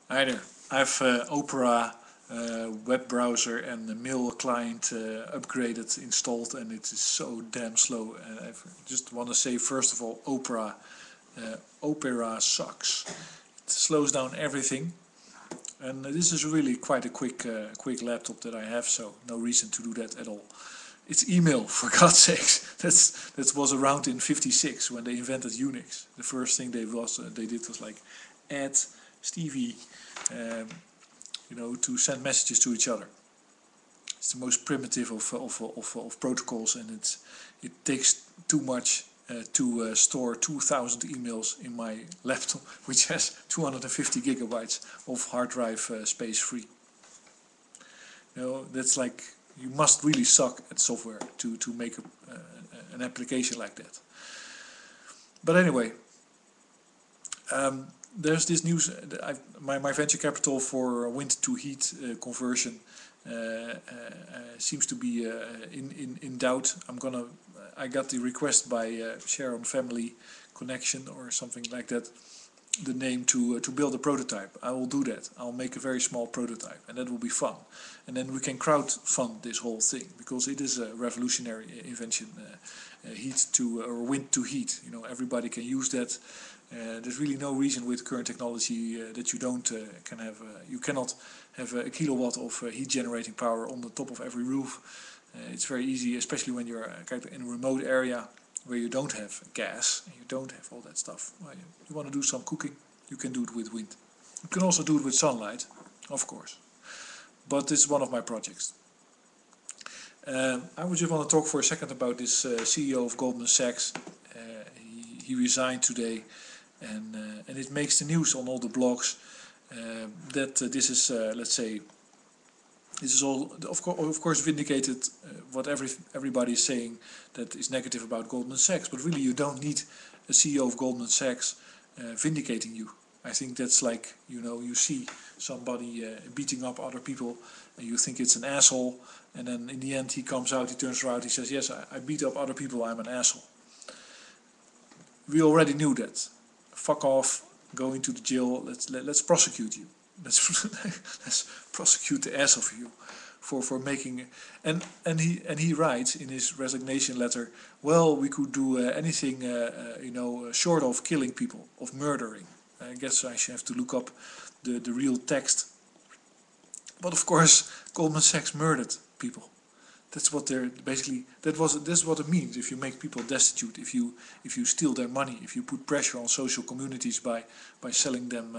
Hi there. I have Opera web browser and the mail client upgraded, installed, and it is so damn slow. And I just want to say, first of all, Opera sucks. It slows down everything, and this is really quite a quick laptop that I have, so no reason to do that at all. It's email, for God's sakes. That was around in '56 when they invented Unix. The first thing they did was like add Stevie, um, to send messages to each other. It's the most primitive of protocols, and it takes too much to store 2,000 emails in my laptop, which has 250 gigabytes of hard drive space free. That's like, you must really suck at software to make an application like that. But anyway, there's this news. My venture capital for wind to heat conversion seems to be in doubt. I got the request by Sharon Family Connection or something like that, the name to build a prototype. I will do that. I'll make a very small prototype, and that will be fun. And then we can crowdfund this whole thing, because it is a revolutionary invention. Heat to or wind to heat. Everybody can use that. There's really no reason with current technology that you don't can have. You cannot have a kilowatt of heat generating power on the top of every roof. It's very easy, especially when you're in a remote area where you don't have gas and you don't have all that stuff. Well, you want to do some cooking, you can do it with wind. You can also do it with sunlight, of course. But this is one of my projects. I would just want to talk for a second about this CEO of Goldman Sachs. He resigned today, and it makes the news on all the blogs that this is, let's say, this is all, of course, vindicated what everybody is saying that is negative about Goldman Sachs. But really, you don't need a CEO of Goldman Sachs vindicating you. I think that's like, you see somebody beating up other people, and you think it's an asshole, and then in the end he comes out, he turns around, he says, yes, I beat up other people, I'm an asshole. We already knew that. Fuck off, go into the jail, let's prosecute you. Let's prosecute the ass of you for making, and he writes in his resignation letter, well, we could do anything short of killing people, of murdering. I guess I should have to look up the real text. But of course, Goldman Sachs murdered people. That's what they're basically. That's what it means if you make people destitute. If you steal their money. If you put pressure on social communities by selling them,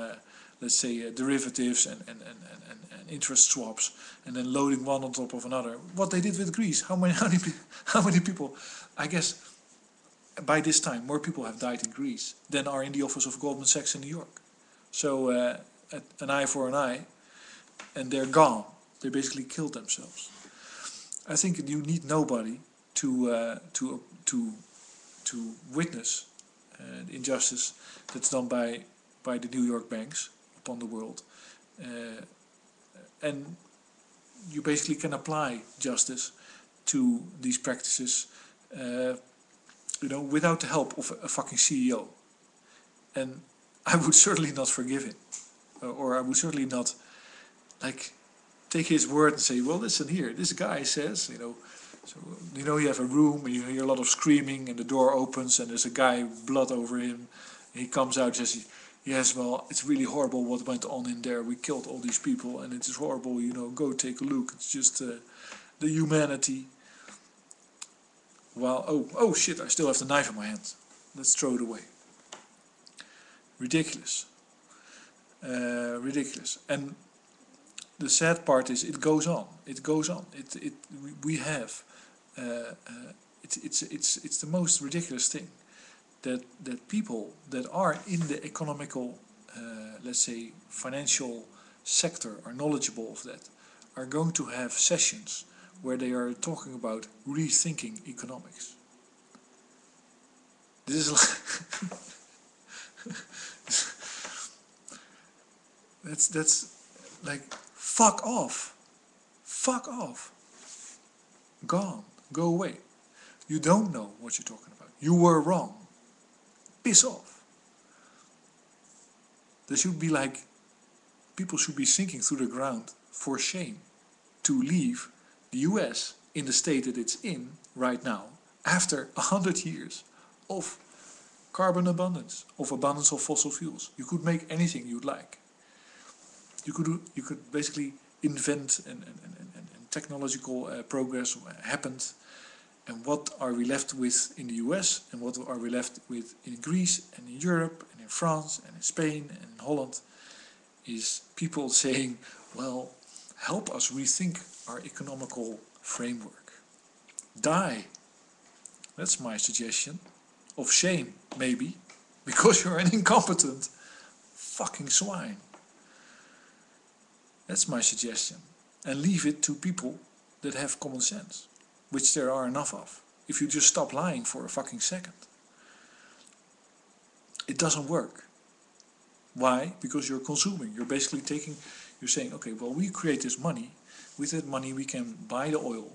let's say, derivatives and interest swaps, and then loading one on top of another. What they did with Greece. How many people? I guess by this time more people have died in Greece than are in the office of Goldman Sachs in New York. So an eye for an eye, and they're gone. They basically killed themselves. I think you need nobody to witness the injustice that's done by the New York banks upon the world, and you basically can apply justice to these practices, without the help of a fucking CEO. And I would certainly not forgive him, or I would certainly not take his word and say, well, listen here, this guy says, so you have a room and you hear a lot of screaming, and the door opens and there's a guy, blood over him, and he comes out and says, yes, well, it's really horrible what went on in there, we killed all these people and it is horrible, go take a look, it's just the humanity. Well, oh shit, I still have the knife in my hand, let's throw it away. Ridiculous. Ridiculous. And the sad part is it goes on. We have. It's the most ridiculous thing that people that are in the economical, let's say, financial sector, are knowledgeable of that, are going to have sessions where they are talking about rethinking economics. This is like that's like, fuck off, gone, go away. You don't know what you're talking about. You were wrong. Piss off. There should be like people should be sinking through the ground for shame to leave the US in the state that it's in right now, after 100 years of carbon abundance, of abundance of fossil fuels. You could make anything you'd like. You could basically invent and technological progress happened. And what are we left with in the US, and what are we left with in Greece and in Europe and in France and in Spain and in Holland, is people saying, well, help us rethink our economical framework. Die. That's my suggestion. Of shame, maybe, because you're an incompetent fucking swine. That's my suggestion. And leave it to people that have common sense, which there are enough of. If you just stop lying for a fucking second. It doesn't work. Why? Because you're consuming. You're basically you're saying, okay, well, we create this money. With that money we can buy the oil.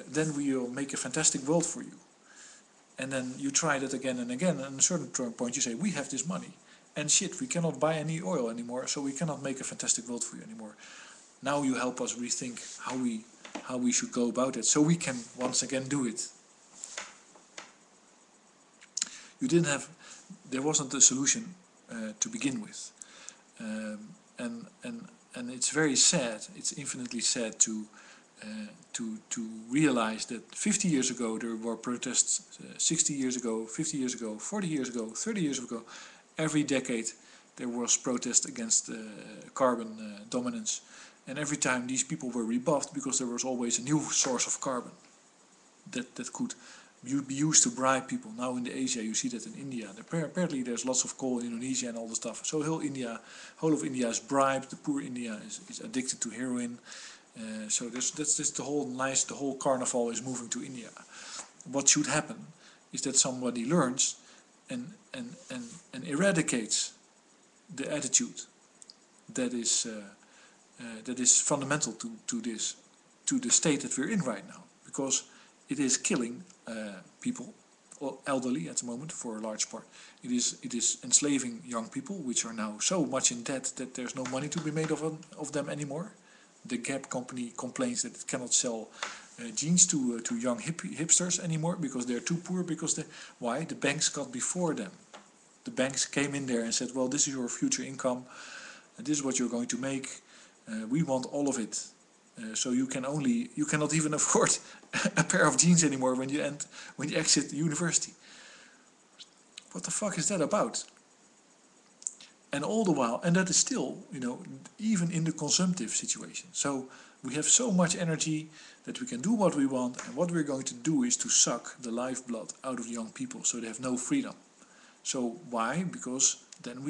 Then we'll make a fantastic world for you. And then you try that again and again, and at a certain point you say, we have this money. And shit, we cannot buy any oil anymore, so we cannot make a fantastic world for you anymore. Now you help us rethink how we should go about it, so we can once again do it. There wasn't a solution to begin with. And it's very sad, it's infinitely sad to realize that 50 years ago there were protests, 60 years ago, 50 years ago, 40 years ago, 30 years ago. Every decade there was protest against carbon dominance, and every time these people were rebuffed because there was always a new source of carbon that could be used to bribe people. Now in Asia you see that in India. Apparently there's lots of coal in Indonesia and all the stuff. So whole of India is bribed. The poor India is addicted to heroin. So that's the whole carnival is moving to India. What should happen is that somebody learns and eradicates the attitude that is fundamental to the state that we're in right now, because it is killing people, elderly at the moment for a large part. It is enslaving young people, which are now so much in debt that there's no money to be made of them anymore. The Gap company complains that it cannot sell jeans to young hipsters anymore because they're too poor. Why? The banks got before them. The banks came in there and said, well, this is your future income, and this is what you're going to make. We want all of it. So you cannot even afford a pair of jeans anymore when you exit university. What the fuck is that about? And all the while, and that is still, even in the consumptive situation. So we have so much energy that we can do what we want, and what we're going to do is to suck the lifeblood out of young people so they have no freedom. So why? Because then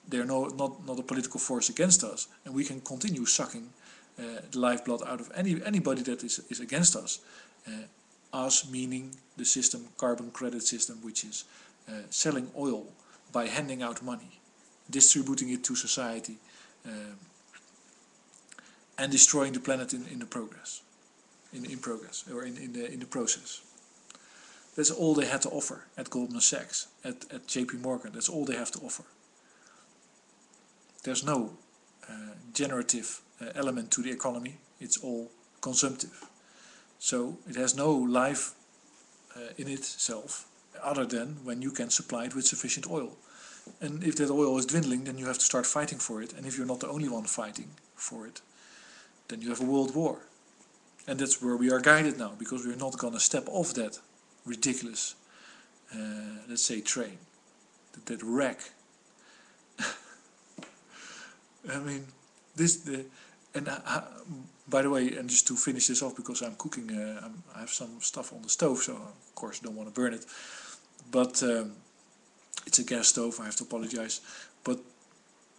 they're not a political force against us, and we can continue sucking the lifeblood out of anybody that is against us. Us meaning the system, carbon credit system, which is selling oil by handing out money, distributing it to society, and destroying the planet in the process. That's all they had to offer at Goldman Sachs, at JP Morgan. That's all they have to offer. There's no generative element to the economy. It's all consumptive. So it has no life in itself other than when you can supply it with sufficient oil. And if that oil is dwindling, then you have to start fighting for it. And if you're not the only one fighting for it, then you have a world war. And that's where we are guided now, because we're not going to step off that ridiculous, let's say, train, that wreck. I mean, by the way, and just to finish this off, because I'm cooking, I have some stuff on the stove, so of course I don't want to burn it. But it's a gas stove, I have to apologize. But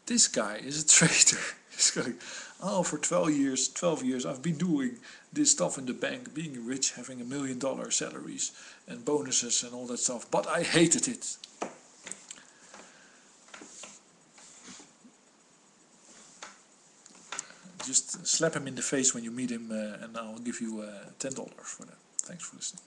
this guy is a traitor. He's going, oh, for 12 years I've been doing this stuff in the bank, being rich, having $1 million salaries and bonuses and all that stuff, but I hated it. Just slap him in the face when you meet him, and I'll give you $10 for that. Thanks for listening.